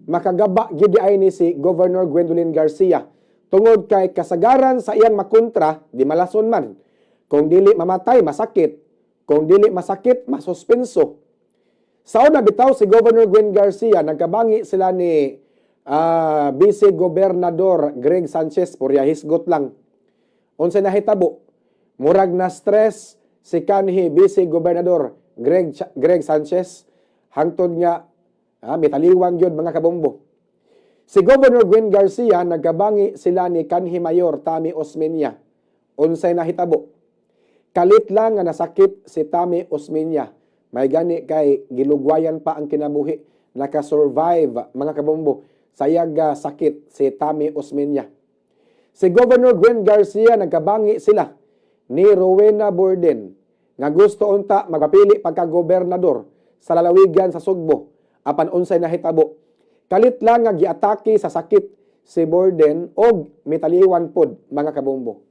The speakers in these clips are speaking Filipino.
makagaba gyud ay ni si Governor Gwendolyn Garcia tungod kay kasagaran sa iyang makontra di malason man. Kung dili mamatay masakit, kung dili masakit masuspenso. Sa una bitaw si Governor Gwen Garcia nagkabangi sila ni Vice Gobernador Greg Sanchez purya hisgot lang. Unsa nahitabo? Murag na stress si kanhi Vice Gobernador Greg Sanchez hangtod nga mitaliwang gyud mga kabombo. Si Governor Gwen Garcia nagkabangi sila ni kanhi Mayor Tami Osmeña. Unsay nahitabo? Kalit lang nga nasakit si Tami Osmeña. May gani kay gilugwayan pa ang kinabuhi. Nakasurvive mga kabombo. Sayag sakit si Tami Osmeña. Si Governor Gwen Garcia nagkabangi sila ni Rowena Borden nga gusto unta magpapili pagka-gobernador sa lalawigan sa Sugbo. Apan unsay nahitabo? Kalit lang nga giatake sa sakit si Borden og mitaliwan pod mga kabombo.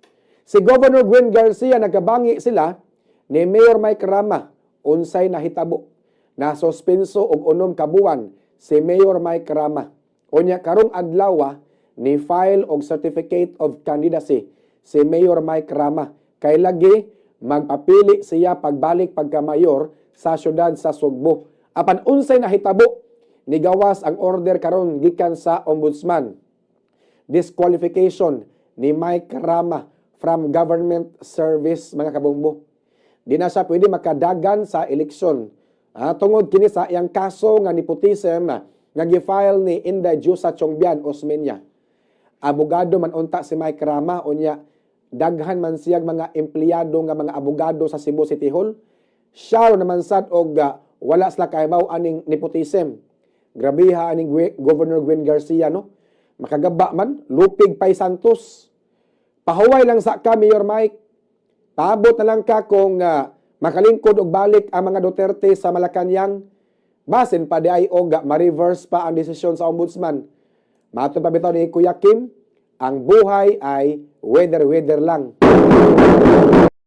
Si Governor Gwen Garcia nagkabangi sila ni Mayor Mike Rama. Unsay nahitabo? Na suspenso og 6 ka buwan si Mayor Mike Rama. Unya karong adlaw ni file og certificate of candidacy si Mayor Mike Rama kay lagi magpapili siya pagbalik pagka-mayor sa syudad sa Sugbo. Apan unsay nahitabo? Nigawas ang order karon gikan sa ombudsman. Disqualification ni Mike Rama from government service mga kabombo. Di na siya pwede makadagan sa eleksyon. Tungod kini sa iyang kaso nga nepotism nga gi-file ni Inday Jusa Chongbian Osmeña. Abogado man unta si Mike Rama unya daghan man siyang mga empleyado nga mga abogado sa Cebu City Hall. Siya naman sad og wala sila kahibaw aning nepotism. Grabiha aning Governor Gwen Garcia no. Makagaba man Lupig Pay Santos. Pahuway lang sa ka Mayor Mike. Paabot na lang ka kung makalingkod og balik ang mga Duterte sa Malacañang. Basin pa di ay og ma-reverse pa ang desisyon sa ombudsman. Matod pa bitaw ni Kuya Kim, ang buhay ay weather lang.